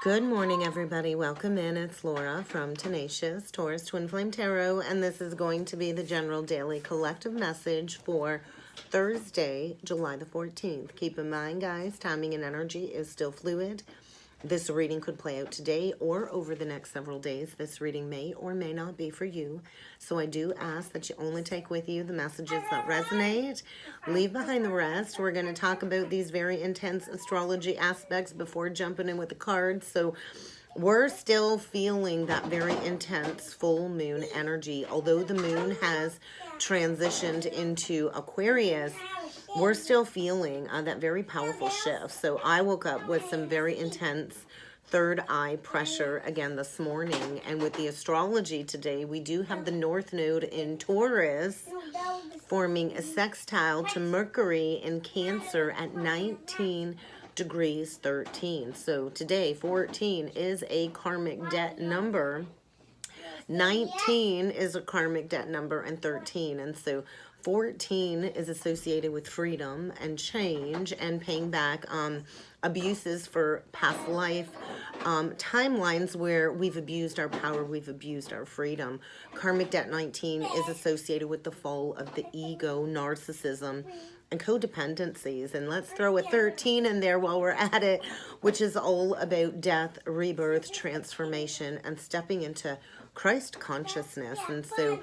Good morning, everybody. Welcome in. It's Laura from Tenacious Taurus Twin Flame Tarot, and this is going to be the general daily collective message for Thursday, July the 14th. Keep in mind, guys, timing and energy is still fluid. This reading could play out today or over the next several days. This reading may or may not be for you. So I do ask that you only take with you the messages that resonate. Leave behind the rest. We're going to talk about these very intense astrology aspects before jumping in with the cards. So we're still feeling that very intense full moon energy. Although the moon has transitioned into Aquarius, we're still feeling that very powerful shift. So I woke up with some very intense third eye pressure again this morning. And with the astrology today, we do have the North Node in Taurus forming a sextile to Mercury in Cancer at 19 degrees 13. So today, 14 is a karmic debt number. 19 is a karmic debt number, and 13. And so 14 is associated with freedom and change and paying back abuses for past life timelines where we've abused our power, we've abused our freedom. Karmic debt 19 is associated with the fall of the ego, narcissism, and codependencies. And let's throw a 13 in there while we're at it, which is all about death, rebirth, transformation, and stepping into Christ consciousness. And so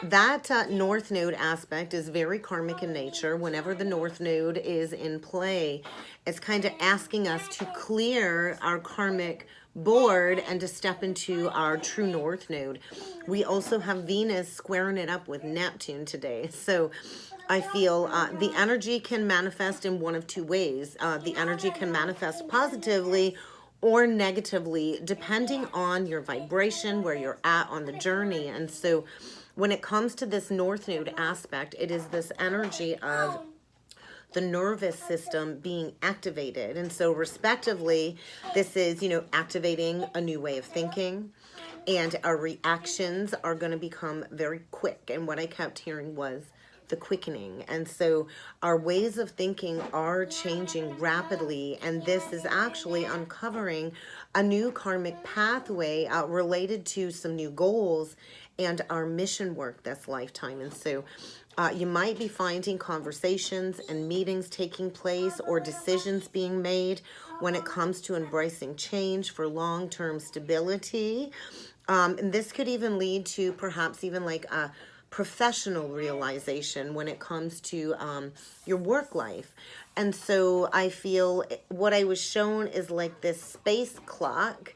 that North Node aspect is very karmic in nature. Whenever the North Node is in play, it's kind of asking us to clear our karmic board and to step into our true North Node. We also have Venus squaring it up with Neptune today. So I feel the energy can manifest in one of two ways. The energy can manifest positively or negatively, depending on your vibration, where you're at on the journey. And so when it comes to this North Node aspect, it is this energy of the nervous system being activated. And so respectively, this is, activating a new way of thinking, and our reactions are going to become very quick. And what I kept hearing was the quickening. And so our ways of thinking are changing rapidly, and this is actually uncovering a new karmic pathway related to some new goals and our mission work this lifetime. And so you might be finding conversations and meetings taking place or decisions being made when it comes to embracing change for long-term stability. And this could even lead to perhaps even like a professional realization when it comes to your work life. And so I feel what I was shown is like this space clock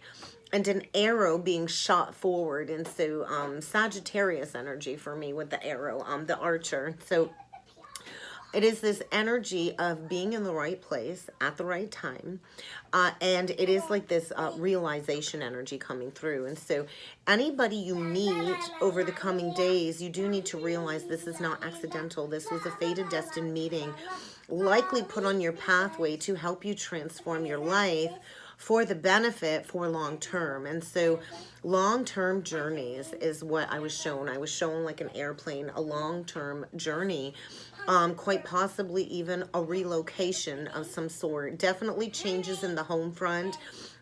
and an arrow being shot forward. And so Sagittarius energy for me with the arrow, the archer. So it is this energy of being in the right place at the right time. And it is like this realization energy coming through. And so anybody you meet over the coming days, you do need to realize this is not accidental. This was a fated, destined meeting, likely put on your pathway to help you transform your life for the benefit for long term. And so long-term journeys is what I was shown. I was shown like an airplane, a long-term journey, quite possibly even a relocation of some sort. Definitely changes in the home front,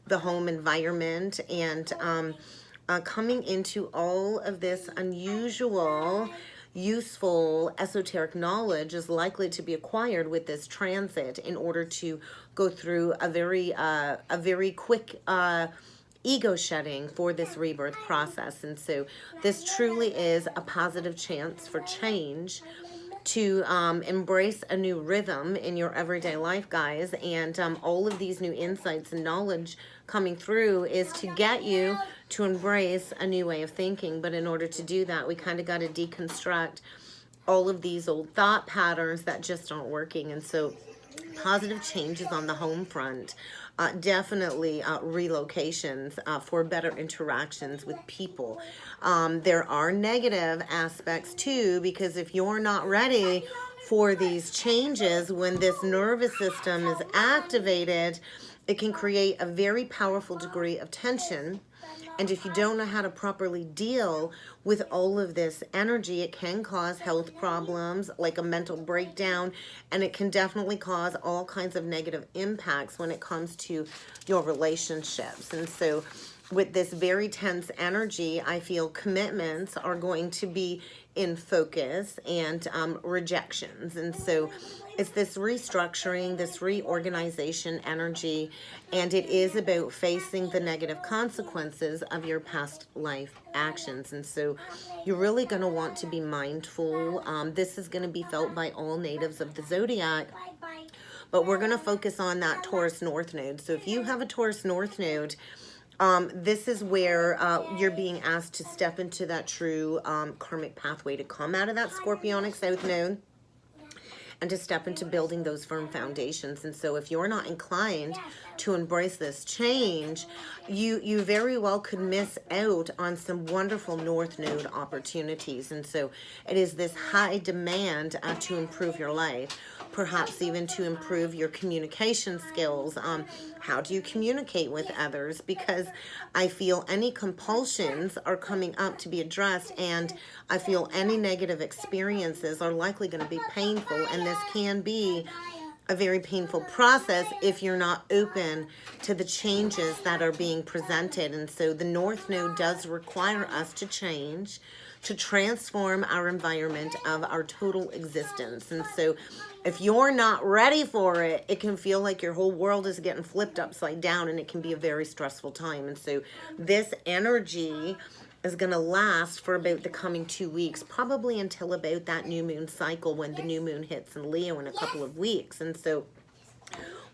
the home environment, and coming into all of this unusual, useful esoteric knowledge is likely to be acquired with this transit in order to go through a very quick ego shedding for this rebirth process. And so this truly is a positive chance for change, to embrace a new rhythm in your everyday life, guys. And all of these new insights and knowledge coming through is to get you to embrace a new way of thinking. But in order to do that, we kind of got to deconstruct all of these old thought patterns that just aren't working. And so positive changes on the home front, definitely relocations for better interactions with people. There are negative aspects too, because if you're not ready for these changes, when this nervous system is activated, it can create a very powerful degree of tension And if you don't know how to properly deal with all of this energy, it can cause health problems like a mental breakdown, and it can definitely cause all kinds of negative impacts when it comes to your relationships. And so with this very tense energy, I feel commitments are going to be in focus, and rejections. And so it's this restructuring, this reorganization energy, and it is about facing the negative consequences of your past life actions. And so you're really going to want to be mindful. This is going to be felt by all natives of the zodiac, but we're going to focus on that Taurus North Node. So if you have a Taurus North Node, this is where you're being asked to step into that true karmic pathway, to come out of that Scorpionic South Node and to step into building those firm foundations. And so if you're not inclined to embrace this change, you very well could miss out on some wonderful North Node opportunities. And so it is this high demand to improve your life, perhaps even to improve your communication skills. How do you communicate with others? Because I feel any compulsions are coming up to be addressed, and I feel any negative experiences are likely going to be painful, and this can be a very painful process if you're not open to the changes that are being presented. And so the North Node does require us to change, to transform our environment of our total existence. And so if you're not ready for it, it can feel like your whole world is getting flipped upside down, and it can be a very stressful time. And so this energy is going to last for about the coming 2 weeks, probably until about that new moon cycle, when the new moon hits in Leo in a couple of weeks. And so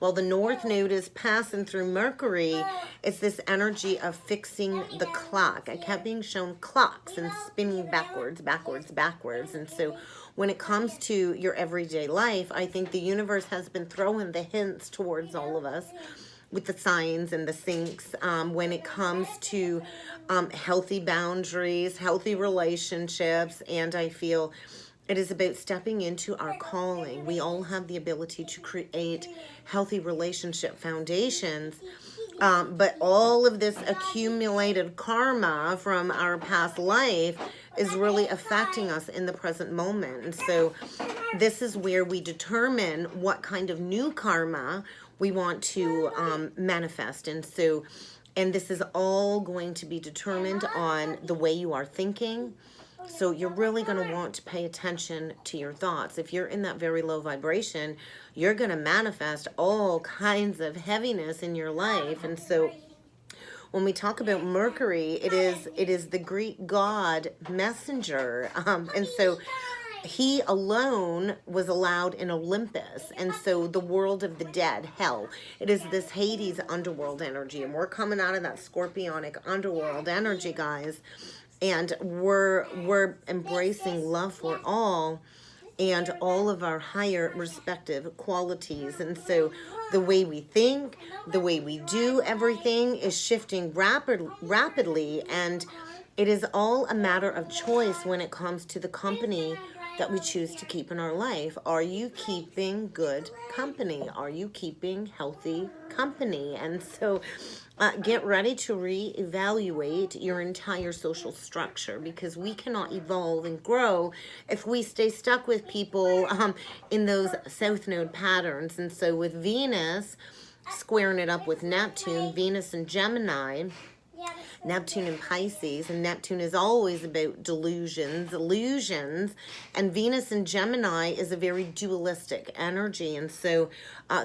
while the North Node is passing through Mercury, it's this energy of fixing the clock. I kept being shown clocks and spinning backwards, backwards, backwards. And so when it comes to your everyday life, I think the universe has been throwing the hints towards all of us with the signs and the syncs when it comes to healthy boundaries, healthy relationships. And I feel it is about stepping into our calling. We all have the ability to create healthy relationship foundations, but all of this accumulated karma from our past life is really affecting us in the present moment. And so this is where we determine what kind of new karma we want to manifest. And so, and this is all going to be determined on the way you are thinking. So you're really going to want to pay attention to your thoughts. If you're in that very low vibration, you're going to manifest all kinds of heaviness in your life. And so when we talk about Mercury, it is the Greek god messenger. And so he alone was allowed in Olympus. And so the world of the dead, hell, it is this Hades underworld energy. And we're coming out of that Scorpionic underworld energy, guys. And we're embracing love for all and all of our higher respective qualities. And so the way we think, the way we do everything is shifting rapidly. And it is all a matter of choice when it comes to the company that we choose to keep in our life. Are you keeping good company? Are you keeping healthy company? And so get ready to reevaluate your entire social structure, because we cannot evolve and grow if we stay stuck with people in those South Node patterns. And so with Venus squaring it up with Neptune, Venus and Gemini, Neptune in Pisces, and Neptune is always about delusions, illusions, and Venus in Gemini is a very dualistic energy. And so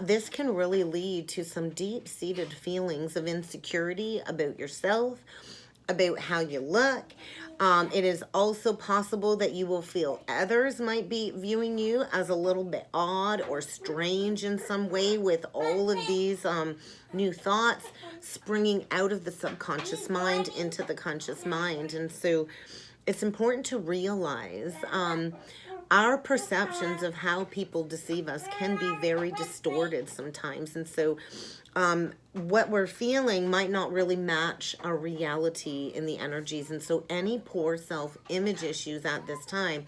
this can really lead to some deep-seated feelings of insecurity about yourself, about how you look. It is also possible that you will feel others might be viewing you as a little bit odd or strange in some way, with all of these new thoughts springing out of the subconscious mind into the conscious mind. And so it's important to realize our perceptions of how people deceive us can be very distorted sometimes. And so what we're feeling might not really match our reality in the energies. And so any poor self-image issues at this time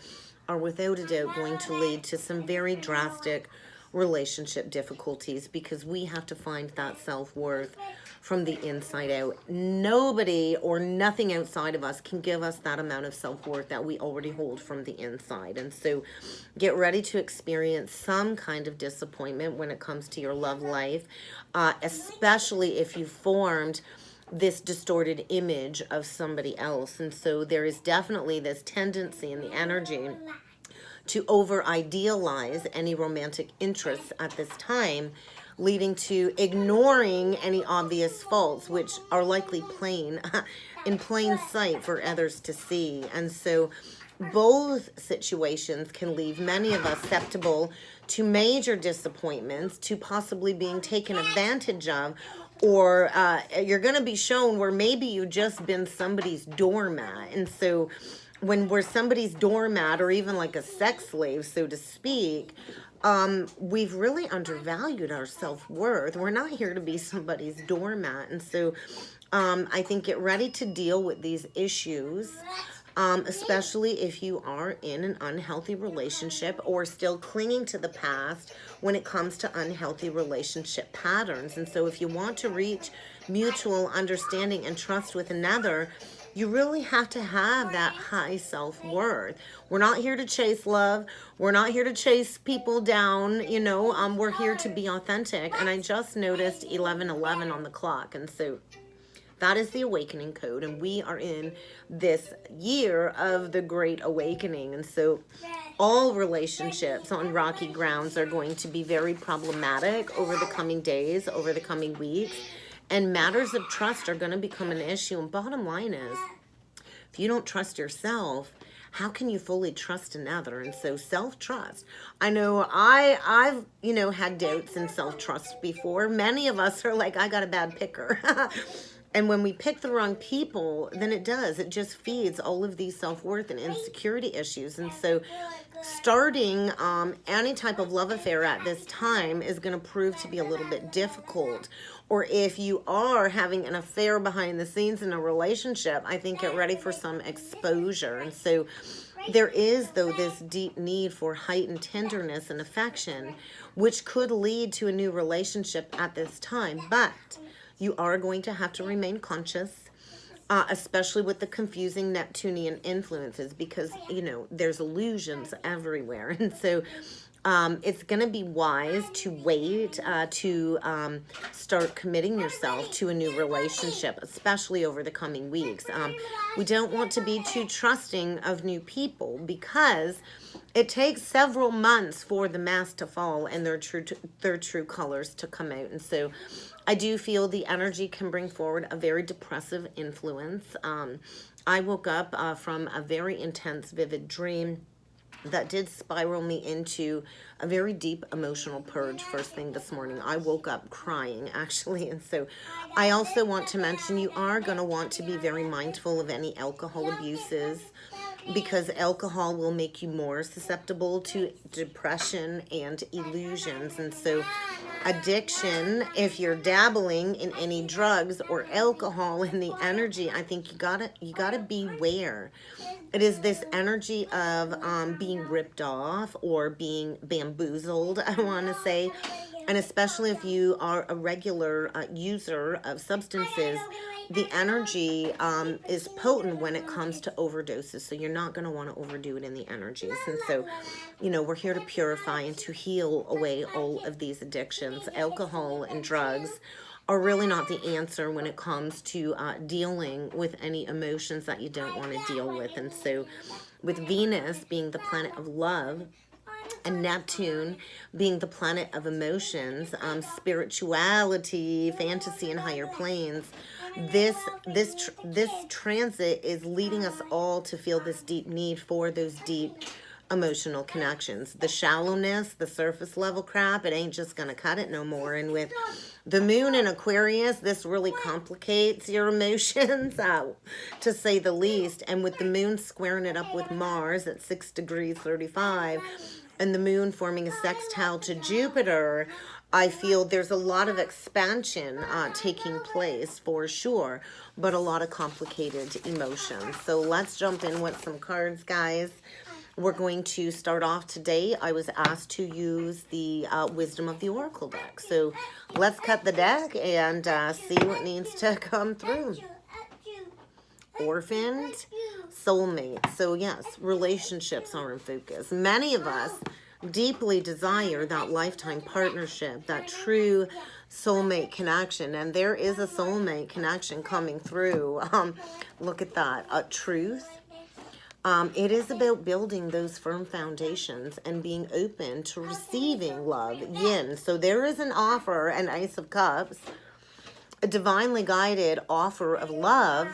are without a doubt going to lead to some very drastic relationship difficulties, because we have to find that self-worth from the inside out. Nobody or nothing outside of us can give us that amount of self-worth that we already hold from the inside. And so get ready to experience some kind of disappointment when it comes to your love life, especially if you formed this distorted image of somebody else. And so there is definitely this tendency in the energy to over idealize any romantic interests at this time, leading to ignoring any obvious faults, which are likely in plain sight for others to see. And so both situations can leave many of us susceptible to major disappointments, to possibly being taken advantage of, or you're going to be shown where maybe you've just been somebody's doormat. And so when we're somebody's doormat, or even like a sex slave, so to speak, we've really undervalued our self-worth. We're not here to be somebody's doormat. And so I think get ready to deal with these issues, especially if you are in an unhealthy relationship or still clinging to the past when it comes to unhealthy relationship patterns. And so if you want to reach mutual understanding and trust with another, you really have to have that high self-worth. We're not here to chase love. We're not here to chase people down, you know. We're here to be authentic. And I just noticed 11:11 on the clock. And so that is the awakening code. And we are in this year of the Great Awakening. And so all relationships on rocky grounds are going to be very problematic over the coming days, over the coming weeks. And matters of trust are going to become an issue. And bottom line is, if you don't trust yourself, how can you fully trust another? And so self-trust. I know I've had doubts in self-trust before. Many of us are like, I got a bad picker. And when we pick the wrong people, then it just feeds all of these self-worth and insecurity issues. And so starting any type of love affair at this time is going to prove to be a little bit difficult. Or if you are having an affair behind the scenes in a relationship, I think get ready for some exposure. And so there is, though, this deep need for heightened tenderness and affection, which could lead to a new relationship at this time. But you are going to have to remain conscious, especially with the confusing Neptunian influences, because, there's illusions everywhere. And so it's going to be wise to wait to start committing yourself to a new relationship, especially over the coming weeks. We don't want to be too trusting of new people, because it takes several months for the mask to fall and their true colors to come out. And so I do feel the energy can bring forward a very depressive influence. I woke up from a very intense, vivid dream that did spiral me into a very deep emotional purge first thing this morning. I woke up crying, actually. And so I also want to mention you are going to want to be very mindful of any alcohol abuses, because alcohol will make you more susceptible to depression and illusions. And so addiction, if you're dabbling in any drugs or alcohol in the energy, I think you gotta beware. It is this energy of being ripped off or being bamboozled, I want to say. And especially if you are a regular user of substances, the energy is potent when it comes to overdoses. So you're not going to want to overdo it in the energies. And so, we're here to purify and to heal away all of these addictions. Alcohol and drugs are really not the answer when it comes to dealing with any emotions that you don't want to deal with. And so with Venus being the planet of love, and Neptune being the planet of emotions, spirituality, fantasy, and higher planes, this transit is leading us all to feel this deep need for those deep emotional connections. The shallowness, the surface level crap, it ain't just gonna cut it no more. And with the moon in Aquarius, this really complicates your emotions, to say the least. And with the moon squaring it up with Mars at 6 degrees 35, and the moon forming a sextile to Jupiter, I feel there's a lot of expansion taking place for sure, but a lot of complicated emotions. So let's jump in with some cards, guys. We're going to start off today. I was asked to use the Wisdom of the Oracle deck. So let's cut the deck and see what needs to come through. Orphaned, soulmate. So yes, relationships are in focus. Many of us deeply desire that lifetime partnership, that true soulmate connection. And there is a soulmate connection coming through. Look at that. Truth. It is about building those firm foundations and being open to receiving love, yin. So there is an offer, an Ace of Cups, a divinely guided offer of love,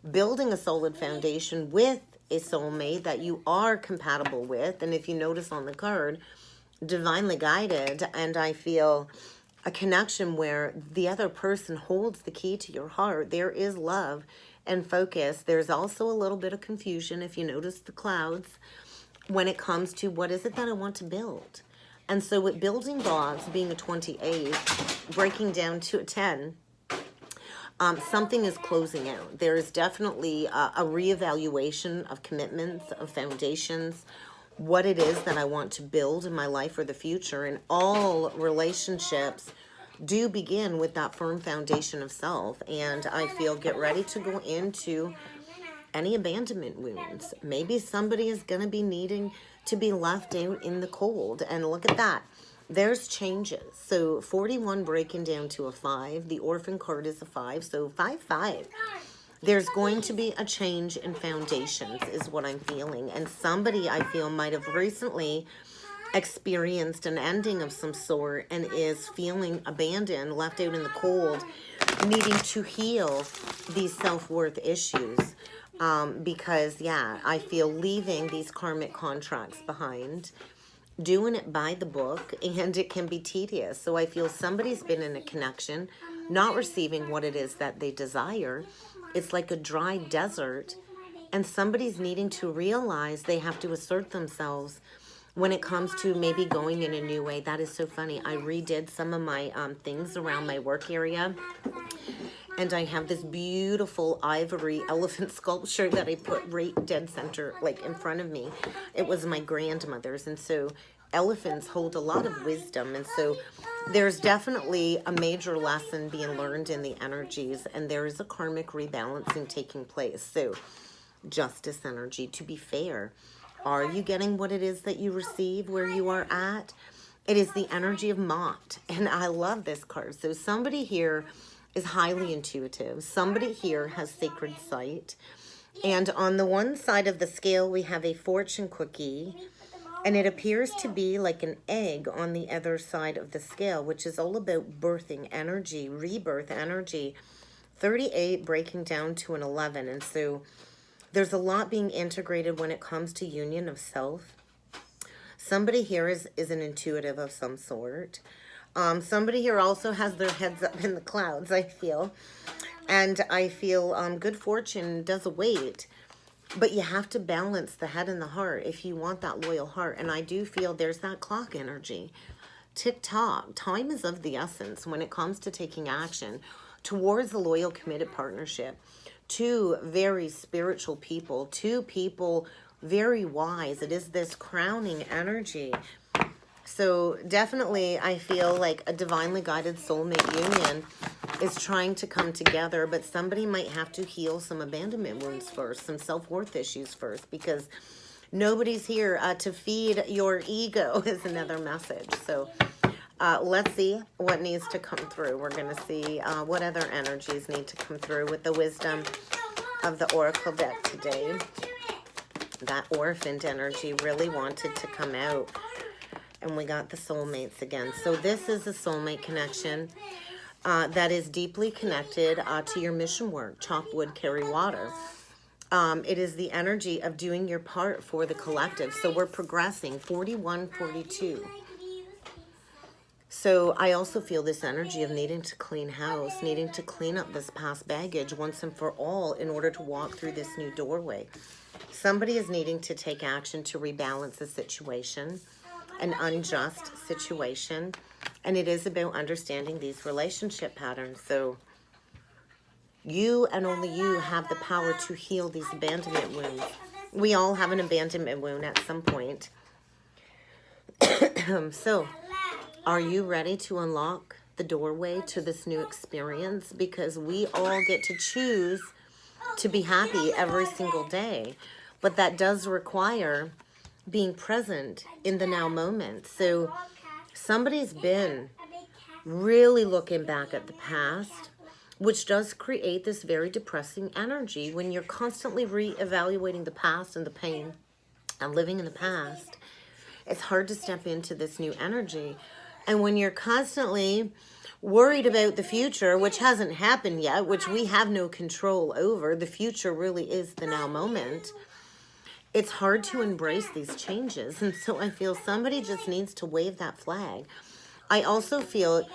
building a solid foundation with a soulmate that you are compatible with. And if you notice on the card, divinely guided, and I feel a connection where the other person holds the key to your heart. There is love and focus. There's also a little bit of confusion, if you notice the clouds, when it comes to what is it that I want to build. And so with building blocks being a 28, breaking down to a 10, something is closing out. There is definitely a reevaluation of commitments, of foundations, what it is that I want to build in my life for the future. And all relationships do begin with that firm foundation of self. And I feel get ready to go into any abandonment wounds. Maybe somebody is going to be needing to be left out in the cold. And look at that. There's changes. So 41 breaking down to a 5. The orphan card is a 5. So 5-5. There's going to be a change in foundations is what I'm feeling. And somebody I feel might have recently experienced an ending of some sort and is feeling abandoned, left out in the cold, needing to heal these self-worth issues. Because, yeah, I feel leaving these karmic contracts behind, doing it by the book, and it can be tedious. So I feel somebody's been in a connection, not receiving what it is that they desire. It's like a dry desert, and somebody's needing to realize they have to assert themselves when it comes to maybe going in a new way. That is so funny. I redid some of my things around my work area, and I have this beautiful ivory elephant sculpture that I put right dead center, like in front of me. It was my grandmother's, and so elephants hold a lot of wisdom, and so there's definitely a major lesson being learned in the energies, and there is a karmic rebalancing taking place. So justice energy, to be fair. Are you getting what it is that you receive where you are at? It is the energy of Mott, and I love this card. So somebody here is highly intuitive. Somebody here has sacred sight. And on the one side of the scale, we have a fortune cookie, and it appears to be like an egg on the other side of the scale, which is all about birthing energy, rebirth energy. 38 breaking down to an 11. And so there's a lot being integrated when it comes to union of self. Somebody here is an intuitive of some sort. Somebody here also has their heads up in the clouds, I feel. And I feel good fortune does await. But you have to balance the head and the heart if you want that loyal heart. And I do feel there's that clock energy. Tick-tock. Time is of the essence when it comes to taking action towards a loyal, committed partnership. Two very spiritual people, two people very wise. It is this crowning energy. So definitely I feel like a divinely guided soulmate union is trying to come together, but somebody might have to heal some abandonment wounds first, some self-worth issues first, because nobody's here to feed your ego is another message. So let's see what needs to come through. We're going to see what other energies need to come through with the wisdom of the Oracle deck today. That orphaned energy really wanted to come out. And we got the soulmates again. So this is a soulmate connection that is deeply connected to your mission work. Chop wood, carry water. It is the energy of doing your part for the collective. So we're progressing. 41, 42. So I also feel this energy of needing to clean house, needing to clean up this past baggage once and for all in order to walk through this new doorway. Somebody is needing to take action to rebalance a situation, an unjust situation, and it is about understanding these relationship patterns. So you and only you have the power to heal these abandonment wounds. We all have an abandonment wound at some point. So, are you ready to unlock the doorway to this new experience? Because we all get to choose to be happy every single day. But that does require being present in the now moment. So somebody's been really looking back at the past, which does create this very depressing energy when you're constantly re-evaluating the past and the pain and living in the past. It's hard to step into this new energy. And when you're constantly worried about the future, which hasn't happened yet, which we have no control over, the future really is the now moment, it's hard to embrace these changes. And so I feel somebody just needs to wave that flag. I also feel,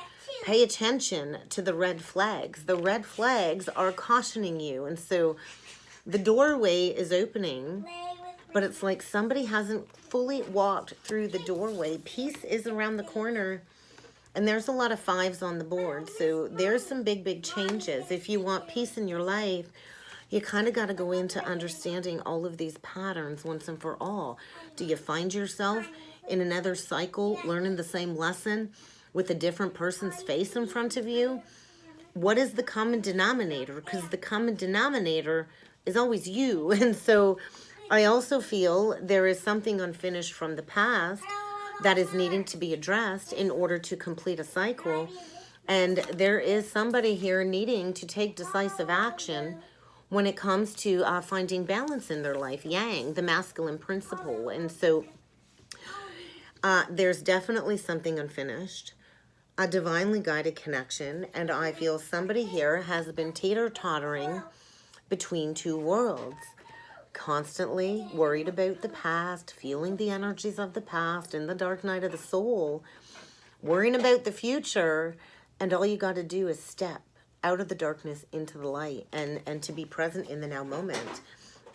pay attention to the red flags. The red flags are cautioning you. And so the doorway is opening, but it's like somebody hasn't fully walked through the doorway. Peace is around the corner. And there's a lot of 5s on the board. So there's some big, big changes. If you want peace in your life, you kind of got to go into understanding all of these patterns once and for all. Do you find yourself in another cycle, learning the same lesson with a different person's face in front of you? What is the common denominator? Because the common denominator is always you. And so I also feel there is something unfinished from the past that is needing to be addressed in order to complete a cycle. And there is somebody here needing to take decisive action when it comes to finding balance in their life, yang, the masculine principle. And so there's definitely something unfinished, a divinely guided connection, and I feel somebody here has been teeter-tottering between two worlds, constantly worried about the past, feeling the energies of the past in the dark night of the soul, worrying about the future, and all you got to do is step out of the darkness into the light and to be present in the now moment.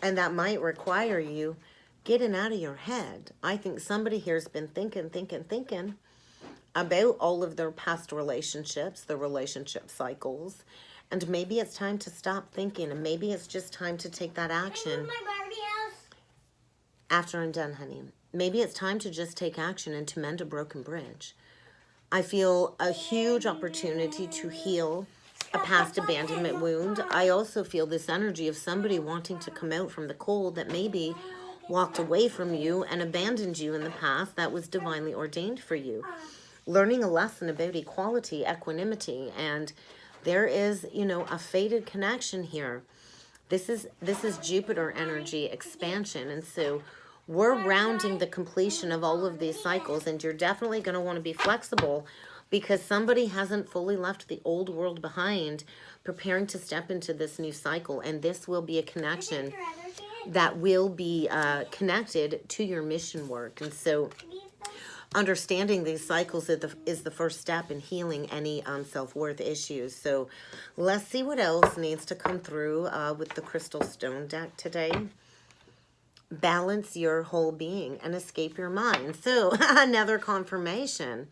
And that might require you getting out of your head. I think somebody here has been thinking about all of their past relationships, their relationship cycles, and maybe it's time to stop thinking, and maybe it's just time to take that action. After I'm done, honey. Maybe it's time to just take action and to mend a broken bridge. I feel a huge opportunity to heal a past abandonment wound. I also feel this energy of somebody wanting to come out from the cold that maybe walked away from you and abandoned you in the past that was divinely ordained for you. Learning a lesson about equality, equanimity, and there is, you know, a fated connection here. This is Jupiter energy expansion, and so we're rounding the completion of all of these cycles, and you're definitely going to want to be flexible because somebody hasn't fully left the old world behind, preparing to step into this new cycle, and this will be a connection that will be connected to your mission work. And so understanding these cycles is the first step in healing any self-worth issues. So let's see what else needs to come through with the Crystal Stone deck today. Balance your whole being and escape your mind. So another confirmation.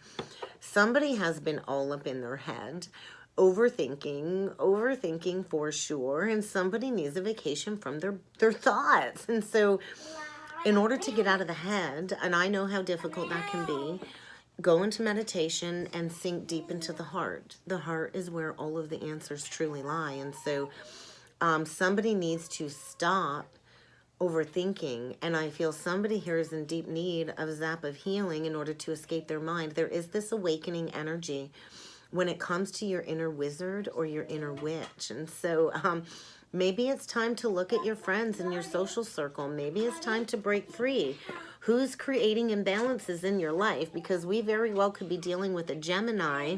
Somebody has been all up in their head, overthinking for sure, and somebody needs a vacation from their thoughts. And so in order to get out of the head, and I know how difficult that can be, go into meditation and sink deep into the heart. The heart is where all of the answers truly lie. And so somebody needs to stop overthinking, and I feel somebody here is in deep need of a zap of healing in order to escape their mind. There is this awakening energy when it comes to your inner wizard or your inner witch. And so maybe it's time to look at your friends in your social circle. Maybe it's time to break free. Who's creating imbalances in your life? Because we very well could be dealing with a Gemini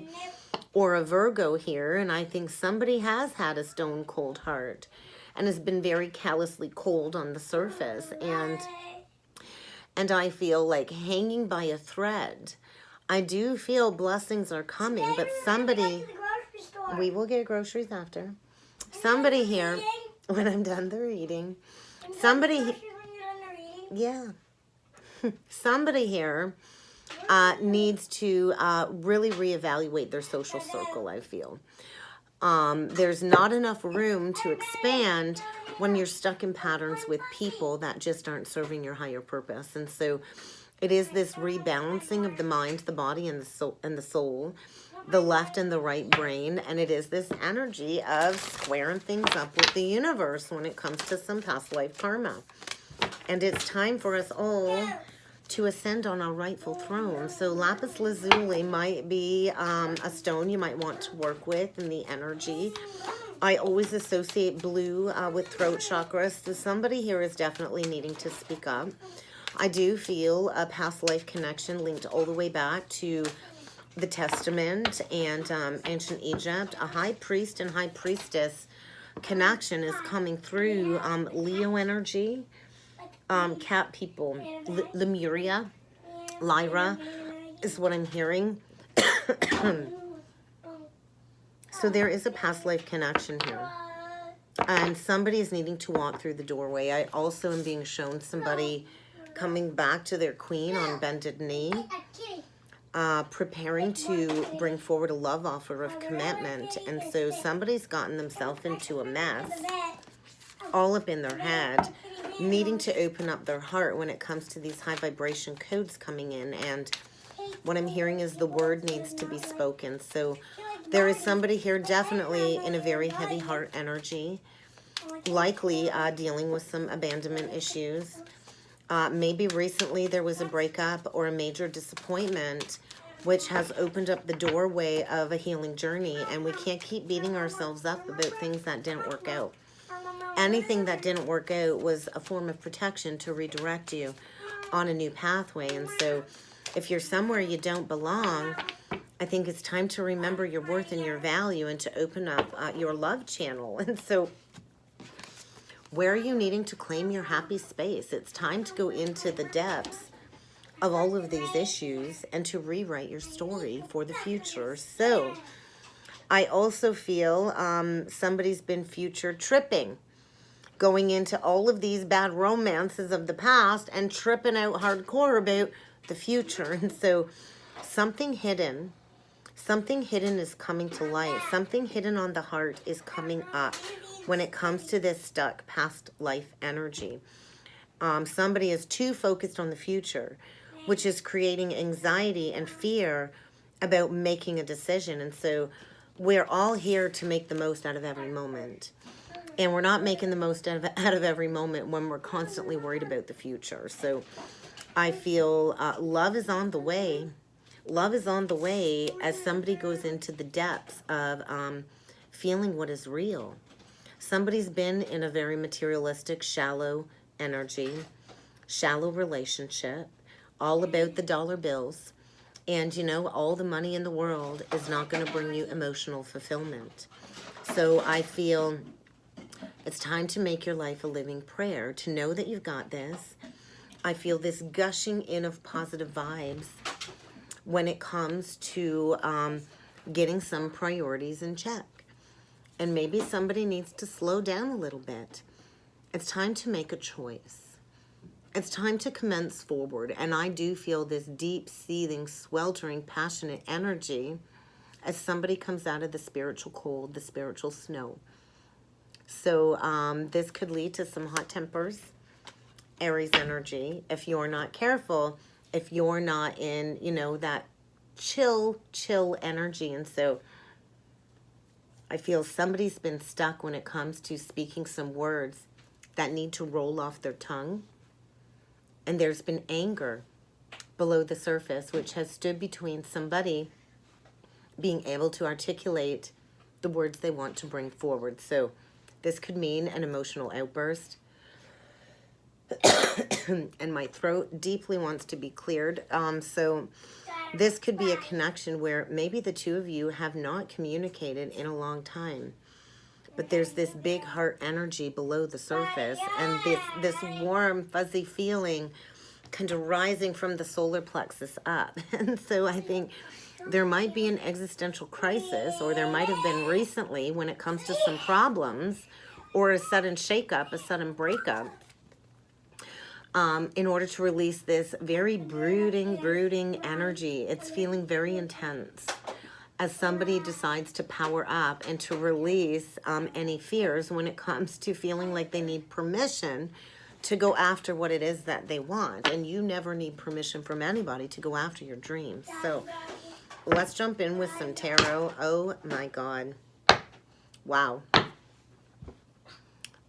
or a Virgo here, and I think somebody has had a stone cold heart and has been very callously cold on the surface. And I feel like hanging by a thread. I do feel blessings are coming, but somebody... We will get groceries after. Somebody here, when I'm done the reading, somebody... Yeah. Somebody here needs to really reevaluate their social circle, I feel. There's not enough room to expand when you're stuck in patterns with people that just aren't serving your higher purpose. And so it is this rebalancing of the mind, the body, and the soul, the left and the right brain. And it is this energy of squaring things up with the universe when it comes to some past life karma. And it's time for us all to ascend on our rightful throne. So lapis lazuli might be a stone you might want to work with in the energy. I always associate blue with throat chakras. So somebody here is definitely needing to speak up. I do feel a past life connection linked all the way back to the Testament and ancient Egypt. A high priest and high priestess connection is coming through Leo energy, cat people, Lemuria, Lyra is what I'm hearing. So there is a past life connection here. And somebody is needing to walk through the doorway. I also am being shown somebody coming back to their queen on bended knee, preparing to bring forward a love offer of commitment. And so somebody's gotten themselves into a mess, all up in their head, needing to open up their heart when it comes to these high vibration codes coming in. And what I'm hearing is the word needs to be spoken. So there is somebody here definitely in a very heavy heart energy, likely dealing with some abandonment issues. Maybe recently there was a breakup or a major disappointment, which has opened up the doorway of a healing journey. And we can't keep beating ourselves up about things that didn't work out. Anything that didn't work out was a form of protection to redirect you on a new pathway. And so if you're somewhere you don't belong, I think it's time to remember your worth and your value and to open up your love channel. And so where are you needing to claim your happy space? It's time to go into the depths of all of these issues and to rewrite your story for the future. So I also feel somebody's been future tripping, going into all of these bad romances of the past and tripping out hardcore about the future. And so something hidden is coming to light. Something hidden on the heart is coming up when it comes to this stuck past life energy. Somebody is too focused on the future, which is creating anxiety and fear about making a decision. And so we're all here to make the most out of every moment. And we're not making the most out of every moment when we're constantly worried about the future. So I feel love is on the way. Love is on the way as somebody goes into the depths of feeling what is real. Somebody's been in a very materialistic, shallow energy, shallow relationship, all about the dollar bills. And, you know, all the money in the world is not going to bring you emotional fulfillment. So I feel it's time to make your life a living prayer, to know that you've got this. I feel this gushing in of positive vibes when it comes to getting some priorities in check. And maybe somebody needs to slow down a little bit. It's time to make a choice. It's time to commence forward. And I do feel this deep, seething, sweltering, passionate energy as somebody comes out of the spiritual cold, the spiritual snow. So this could lead to some hot tempers, Aries energy. If you're not careful, if you're not in, you know, that chill energy. And so I feel somebody's been stuck when it comes to speaking some words that need to roll off their tongue. And there's been anger below the surface, which has stood between somebody being able to articulate the words they want to bring forward. So this could mean an emotional outburst. And my throat deeply wants to be cleared. So this could be a connection where maybe the two of you have not communicated in a long time. But there's this big heart energy below the surface. And this warm, fuzzy feeling kind of rising from the solar plexus up. And so I think there might be an existential crisis, or there might have been recently when it comes to some problems, or a sudden shakeup, a sudden breakup. In order to release this very brooding energy. It's feeling very intense. as somebody decides to power up and to release any fears when it comes to feeling like they need permission to go after what it is that they want. And you never need permission from anybody to go after your dreams. So let's jump in with some tarot. Oh my God. Wow.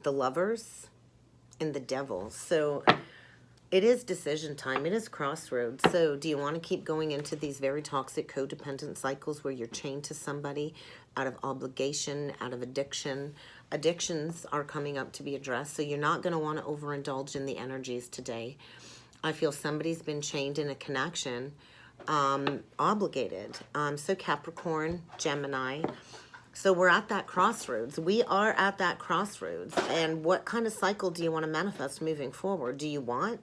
The Lovers and the Devil. So it is decision time. It is crossroads. So do you want to keep going into these very toxic codependent cycles where you're chained to somebody out of obligation, out of addiction? Addictions are coming up to be addressed. So you're not going to want to overindulge in the energies today. I feel somebody's been chained in a connection, obligated. So Capricorn, Gemini. So we're at that crossroads. We are at that crossroads. And what kind of cycle do you want to manifest moving forward? Do you want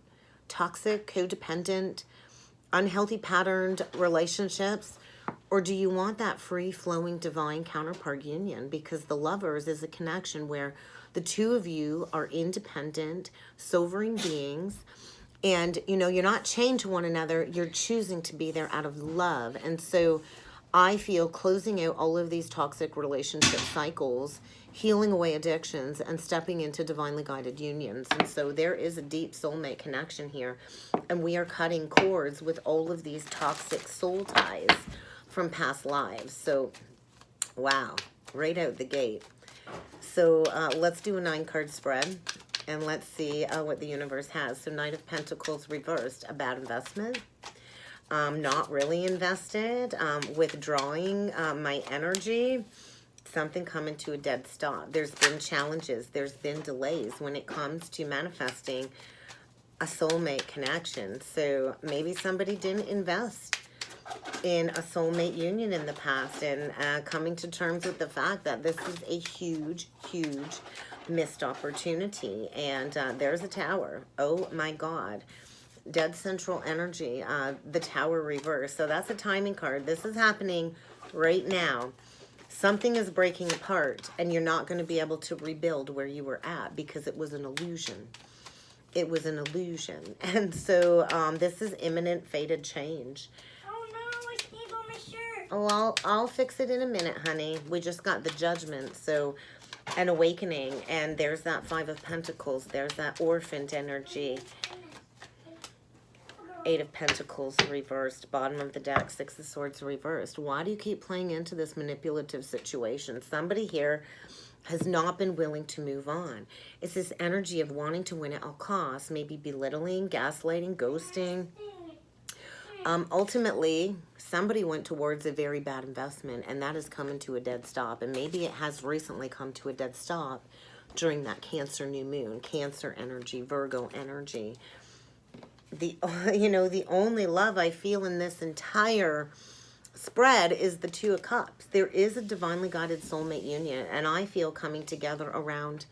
toxic, codependent, unhealthy patterned relationships? Or do you want that free-flowing divine counterpart union? Because the Lovers is a connection where the two of you are independent, sovereign beings. And, you know, you're not chained to one another. You're choosing to be there out of love. And so I feel closing out all of these toxic relationship cycles, healing away addictions, and stepping into divinely guided unions. And so there is a deep soulmate connection here. And we are cutting cords with all of these toxic soul ties from past lives. So, wow, right out the gate. So let's do a 9-card spread. And let's see what the universe has. So Knight of Pentacles reversed, a bad investment. Not really invested, withdrawing my energy, something coming to a dead stop. There's been challenges, there's been delays when it comes to manifesting a soulmate connection. So maybe somebody didn't invest in a soulmate union in the past, and coming to terms with the fact that this is a huge, huge missed opportunity. And there's a Tower. Oh my God. Dead central energy, the Tower reverse. So that's a timing card. This is happening right now. Something is breaking apart, and you're not going to be able to rebuild where you were at because it was an illusion. It was an illusion. And so this is imminent fated change. Oh no, I sneezed on my shirt. Oh, I'll fix it in a minute, honey. We just got the Judgment, so an awakening. And there's that 5 of Pentacles. There's that orphaned energy. 8 of Pentacles reversed, bottom of the deck, 6 of Swords reversed. Why do you keep playing into this manipulative situation? Somebody here has not been willing to move on. It's this energy of wanting to win at all costs, maybe belittling, gaslighting, ghosting. Ultimately, somebody went towards a very bad investment, and that is coming to a dead stop. And maybe it has recently come to a dead stop during that Cancer new moon, Cancer energy, Virgo energy. The only love I feel in this entire spread is the 2 of Cups. There is a divinely guided soulmate union, and I feel coming together around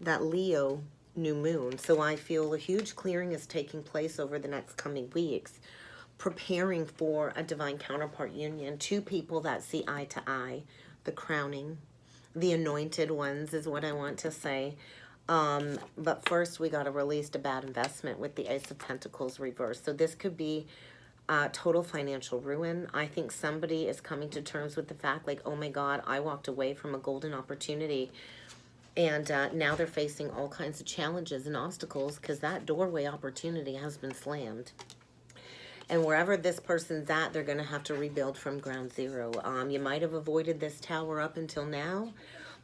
that Leo new moon. So I feel a huge clearing is taking place over the next coming weeks, preparing for a divine counterpart union. 2 people that see eye to eye, the crowning, the anointed ones is what I want to say. But first we got to release a bad investment with the Ace of Pentacles reversed. So this could be total financial ruin. I think somebody is coming to terms with the fact like, oh my God, I walked away from a golden opportunity. And now they're facing all kinds of challenges and obstacles because that doorway opportunity has been slammed. And wherever this person's at, they're going to have to rebuild from ground zero. You might have avoided this Tower up until now,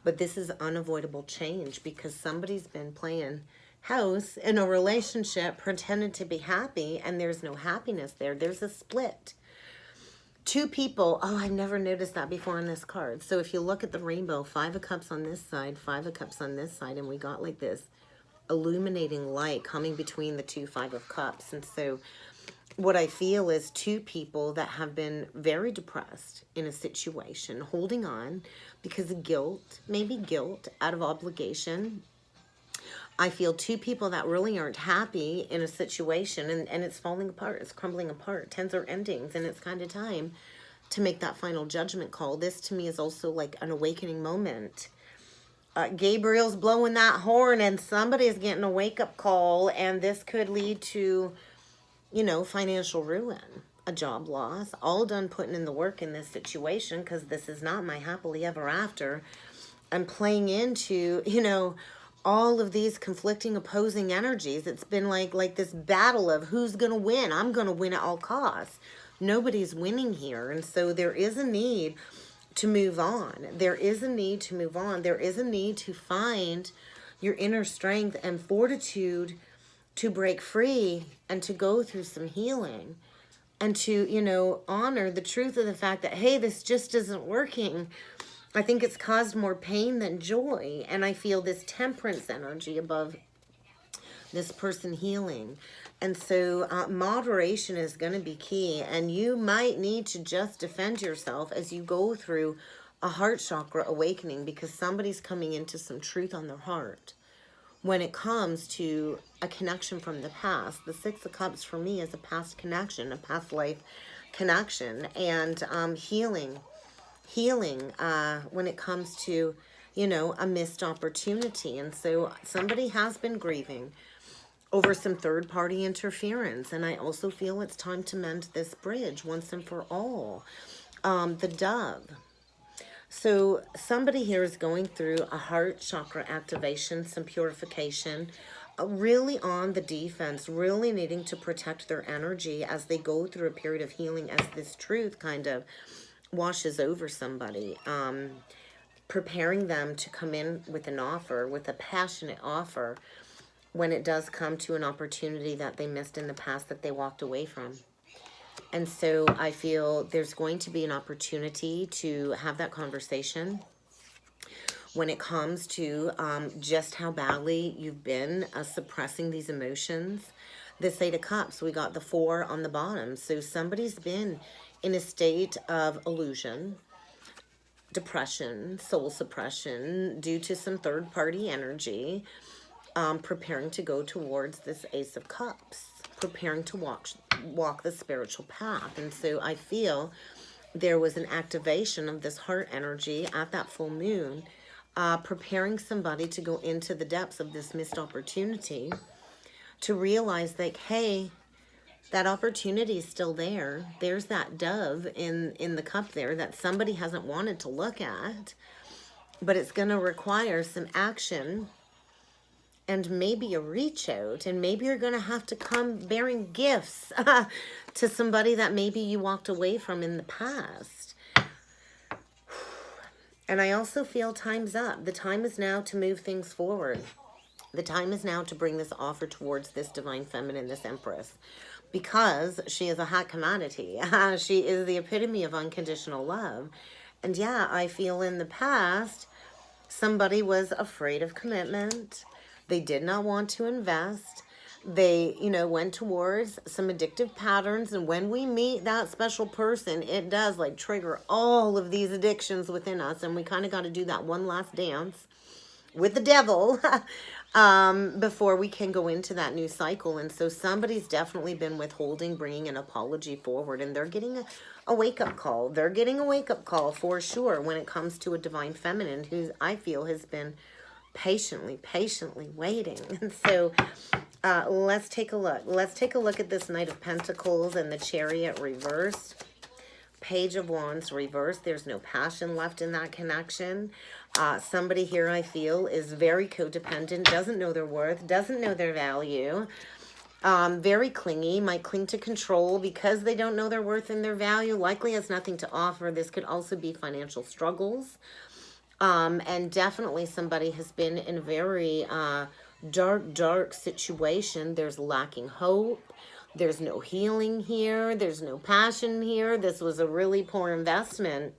but this is unavoidable change because somebody's been playing house in a relationship, pretending to be happy, and there's no happiness there. There's a split. 2 people. Oh, I never noticed that before on this card. So if you look at the rainbow, 5 of Cups on this side, 5 of Cups on this side, and we got like this illuminating light coming between the 2 5 of Cups. And so what I feel is 2 people that have been very depressed in a situation, holding on because of guilt, maybe guilt out of obligation. I feel 2 people that really aren't happy in a situation, and it's falling apart, it's crumbling apart. 10s are endings, and it's kind of time to make that final judgment call. This to me is also like an awakening moment. Gabriel's blowing that horn, and somebody's getting a wake-up call, and this could lead to, you know, financial ruin. a job loss, all done putting in the work in this situation, because this is not my happily ever after. I'm playing into, all of these conflicting, opposing energies. It's been like this battle of who's going to win. I'm going to win at all costs. Nobody's winning here. And so there is a need to move on. There is a need to move on. There is a need to find your inner strength and fortitude to break free and to go through some healing and to, honor the truth of the fact that, hey, this just isn't working. I think it's caused more pain than joy. And I feel this temperance energy above this person healing. And so moderation is going to be key. And you might need to just defend yourself as you go through a heart chakra awakening, because somebody's coming into some truth on their heart when it comes to a connection from the past. The Six of Cups for me is a past connection, a past life connection, and healing when it comes to, a missed opportunity. And so somebody has been grieving over some third-party interference. And I also feel it's time to mend this bridge once and for all. The Dove. So somebody here is going through a heart chakra activation, some purification, really on the defense, really needing to protect their energy as they go through a period of healing, as this truth kind of washes over somebody, preparing them to come in with an offer, with a passionate offer, when it does come to an opportunity that they missed in the past, that they walked away from. And so I feel there's going to be an opportunity to have that conversation when it comes to just how badly you've been suppressing these emotions. This Eight of Cups, we got the 4 on the bottom. So somebody's been in a state of illusion, depression, soul suppression due to some third-party energy, preparing to go towards this Ace of Cups, preparing to walk the spiritual path. And so I feel there was an activation of this heart energy at that full moon, preparing somebody to go into the depths of this missed opportunity, to realize that, hey, that opportunity is still there. There's that dove in the cup there that somebody hasn't wanted to look at, but it's going to require some action and maybe a reach out, and maybe you're going to have to come bearing gifts to somebody that maybe you walked away from in the past. And I also feel time's up. The time is now to move things forward. The time is now to bring this offer towards this divine feminine, this Empress, because she is a hot commodity. She is the epitome of unconditional love. And yeah, I feel in the past, somebody was afraid of commitment. They did not want to invest. They, went towards some addictive patterns. And when we meet that special person, it does trigger all of these addictions within us. And we kind of got to do that one last dance with the devil before we can go into that new cycle. And so somebody's definitely been withholding bringing an apology forward, and they're getting a wake-up call. They're getting a wake-up call for sure when it comes to a divine feminine who I feel has been patiently waiting. And so let's take a look. Let's take a look at this Knight of Pentacles and the Chariot reversed. Page of Wands reversed. There's no passion left in that connection. Somebody here, I feel, is very codependent, doesn't know their worth, doesn't know their value, very clingy, might cling to control because they don't know their worth and their value, likely has nothing to offer. This could also be financial struggles. And definitely somebody has been in a very dark situation. There's lacking hope. There's no healing here. There's no passion here. This was a really poor investment.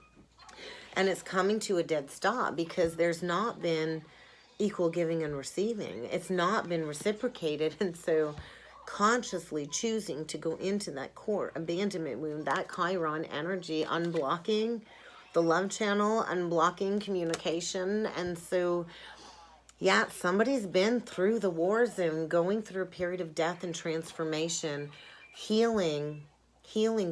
And it's coming to a dead stop because there's not been equal giving and receiving. It's not been reciprocated. And so consciously choosing to go into that core abandonment wound, that Chiron energy, unblocking the love channel, unblocking communication. And so, yeah, somebody's been through the war zone, going through a period of death and transformation, healing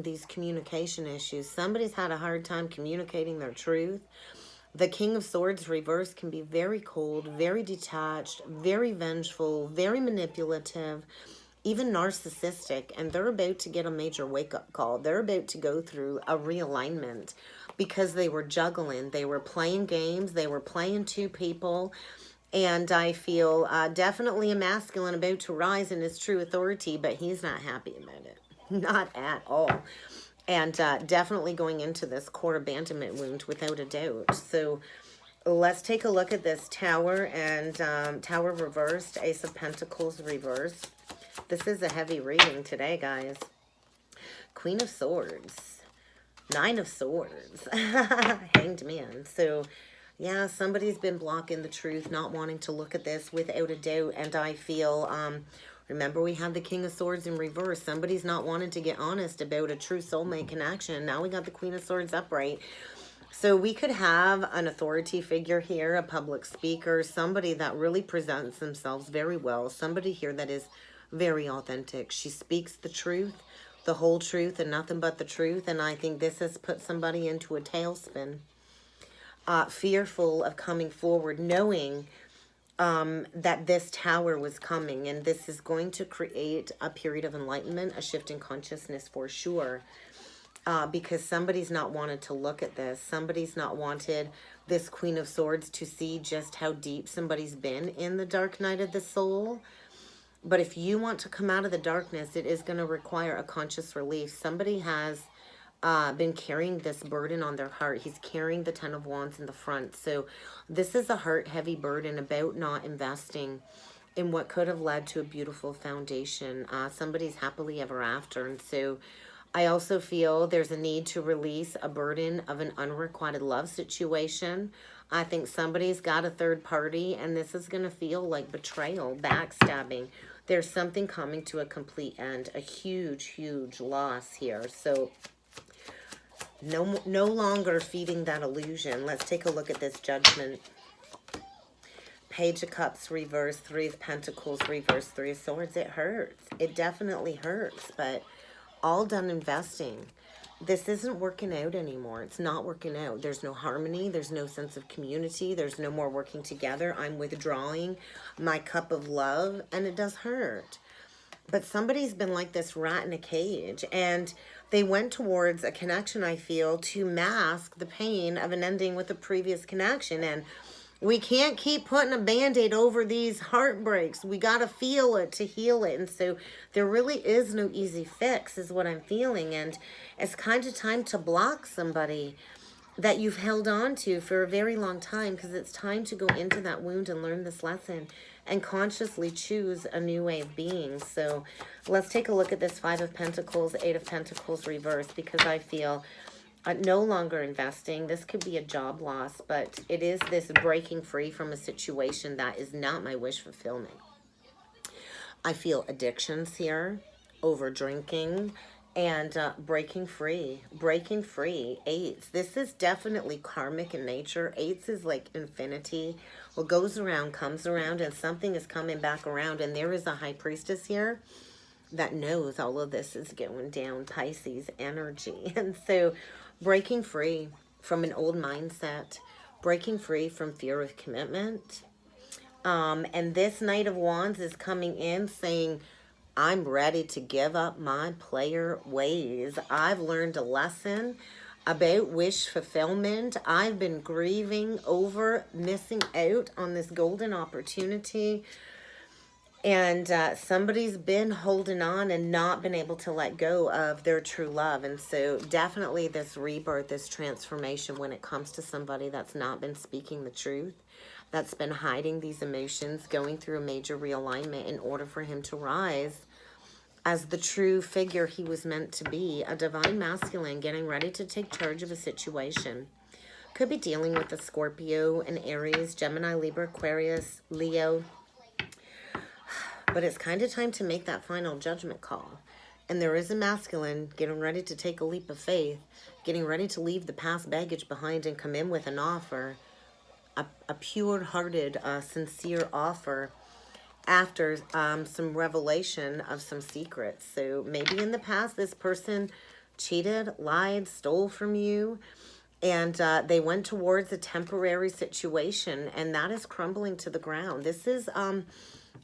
these communication issues. Somebody's had a hard time communicating their truth. The King of Swords reverse can be very cold, very detached, very vengeful, very manipulative, even narcissistic, and they're about to get a major wake-up call. They're about to go through a realignment because they were juggling. They were playing games. They were playing two people. And I feel definitely a masculine about to rise in his true authority, but he's not happy about it. Not at all. And definitely going into this core abandonment wound without a doubt. So let's take a look at this Tower and Tower reversed, Ace of Pentacles reversed. This is a heavy reading today, guys. Queen of Swords, Nine of Swords, Hanged Man. So yeah, somebody's been blocking the truth, not wanting to look at this without a doubt. And I feel, remember we had the King of Swords in reverse. Somebody's not wanting to get honest about a true soulmate connection. Now we got the Queen of Swords upright. So we could have an authority figure here, a public speaker, somebody that really presents themselves very well. Somebody here that is very authentic. She speaks the truth, the whole truth, and nothing but the truth. And I think this has put somebody into a tailspin. Fearful of coming forward, knowing that this Tower was coming, and this is going to create a period of enlightenment, a shift in consciousness for sure, because somebody's not wanted to look at this. Somebody's not wanted this Queen of Swords to see just how deep somebody's been in the dark night of the soul. But if you want to come out of the darkness, it is going to require a conscious release. Somebody has been carrying this burden on their heart. He's carrying the Ten of Wands in the front. So this is a heart-heavy burden about not investing in what could have led to a beautiful foundation. Somebody's happily ever after. And so I also feel there's a need to release a burden of an unrequited love situation. I think somebody's got a third party, and this is going to feel like betrayal, backstabbing. There's something coming to a complete end, a huge, huge loss here. So no longer feeding that illusion. Let's take a look at this Judgment. Page of Cups reversed, Three of Pentacles reversed, Three of Swords. It hurts. It definitely hurts, but all done investing. This isn't working out anymore. It's not working out. There's no harmony. There's no sense of community. There's no more working together. I'm withdrawing my cup of love, and it does hurt. But somebody's been like this rat in a cage, and they went towards a connection, I feel, to mask the pain of an ending with a previous connection. And we can't keep putting a Band-Aid over these heartbreaks. We got to feel it to heal it. And so there really is no easy fix, is what I'm feeling. And it's kind of time to block somebody that you've held on to for a very long time, because it's time to go into that wound and learn this lesson and consciously choose a new way of being. So let's take a look at this Five of Pentacles, Eight of Pentacles reversed, because I feel no longer investing. This could be a job loss, but it is this breaking free from a situation that is not my wish fulfillment. I feel addictions here, over drinking, and breaking free. Eights. This is definitely karmic in nature. Eights is like infinity. What goes around comes around, and something is coming back around. And there is a high priestess here that knows all of this is going down. Pisces energy. And so breaking free from an old mindset. Breaking free from fear of commitment. And this Knight of Wands is coming in saying, I'm ready to give up my player ways. I've learned a lesson about wish fulfillment. I've been grieving over missing out on this golden opportunity. And somebody's been holding on and not been able to let go of their true love. And so definitely this rebirth, this transformation when it comes to somebody that's not been speaking the truth, that's been hiding these emotions, going through a major realignment in order for him to rise as the true figure he was meant to be, a divine masculine getting ready to take charge of a situation. Could be dealing with a Scorpio, an Aries, Gemini, Libra, Aquarius, Leo. But it's kind of time to make that final judgment call. And there is a masculine getting ready to take a leap of faith, getting ready to leave the past baggage behind and come in with an offer, a pure-hearted, sincere offer, after some revelation of some secrets. So maybe in the past this person cheated, lied, stole from you, and they went towards a temporary situation, and that is crumbling to the ground. This is a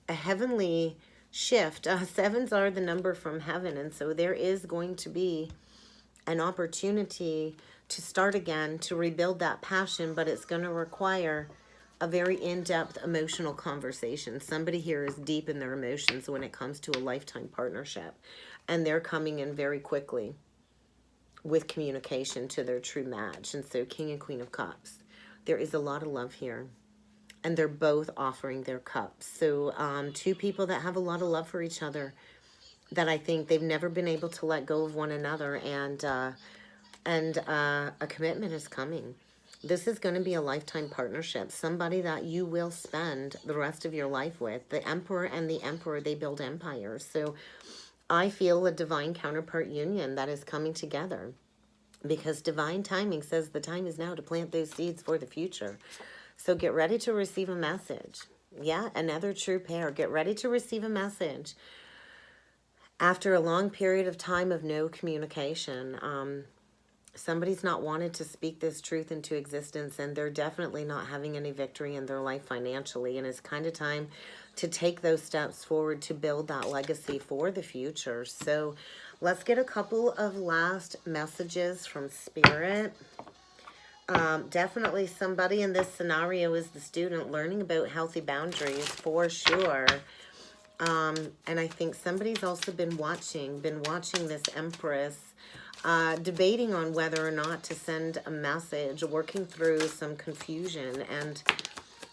heavenly shift. Sevens are the number from heaven, and so there is going to be an opportunity to start again, to rebuild that passion, but it's going to require a very in-depth emotional conversation. Somebody here is deep in their emotions when it comes to a lifetime partnership, and they're coming in very quickly with communication to their true match. And so King and Queen of Cups, there is a lot of love here, and they're both offering their cups. So two people that have a lot of love for each other, that I think they've never been able to let go of one another, and a commitment is coming. This is going to be a lifetime partnership, somebody that you will spend the rest of your life with. The Emperor and the Emperor, they build empires. So I feel a divine counterpart union that is coming together, because divine timing says the time is now to plant those seeds for the future. So get ready to receive a message. Yeah, another true pair. Get ready to receive a message. After a long period of time of no communication, somebody's not wanted to speak this truth into existence, and they're definitely not having any victory in their life financially, and it's kind of time to take those steps forward to build that legacy for the future. So let's get a couple of last messages from Spirit. Definitely somebody in this scenario is the student learning about healthy boundaries for sure. And I think somebody's also been watching this Empress, debating on whether or not to send a message, working through some confusion, and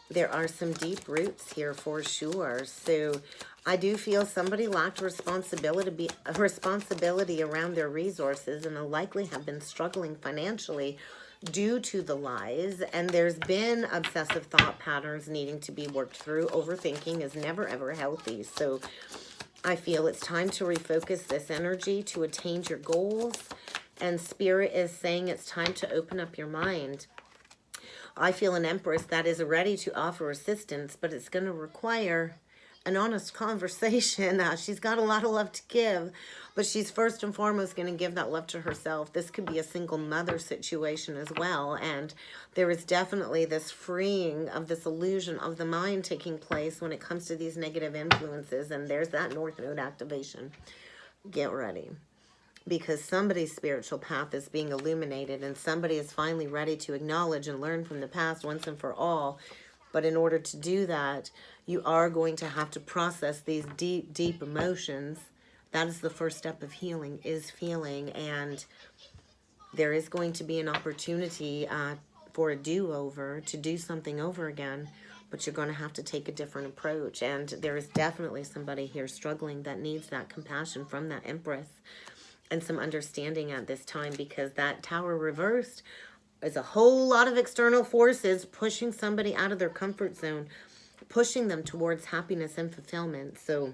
there are some deep roots here for sure. So I do feel somebody lacked responsibility around their resources, and will likely have been struggling financially due to the lies, and there's been obsessive thought patterns needing to be worked through. Overthinking is never ever healthy. So I feel it's time to refocus this energy to attain your goals, and Spirit is saying it's time to open up your mind. I feel an Empress that is ready to offer assistance, but it's going to require an honest conversation. She's got a lot of love to give, but she's first and foremost going to give that love to herself. This could be a single mother situation as well, and there is definitely this freeing of this illusion of the mind taking place when it comes to these negative influences, and there's that North Node activation. Get ready, because somebody's spiritual path is being illuminated, and somebody is finally ready to acknowledge and learn from the past once and for all. But in order to do that, you are going to have to process these deep, deep emotions. That is the first step of healing, is feeling. And there is going to be an opportunity for a do-over, to do something over again. But you're going to have to take a different approach. And there is definitely somebody here struggling that needs that compassion from that Empress and some understanding at this time, because that Tower reversed is a whole lot of external forces pushing somebody out of their comfort zone, pushing them towards happiness and fulfillment. So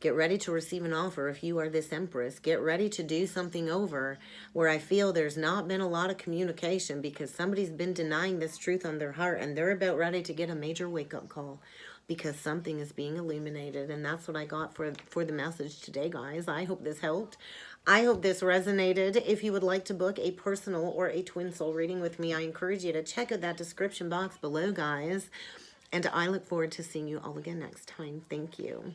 get ready to receive an offer if you are this Empress. Get ready to do something over where I feel there's not been a lot of communication, because somebody's been denying this truth on their heart, and they're about ready to get a major wake-up call, because something is being illuminated. And that's what I got for the message today, guys. I hope this helped. I hope this resonated. If you would like to book a personal or a twin soul reading with me, I encourage you to check out that description box below, guys. And I look forward to seeing you all again next time. Thank you.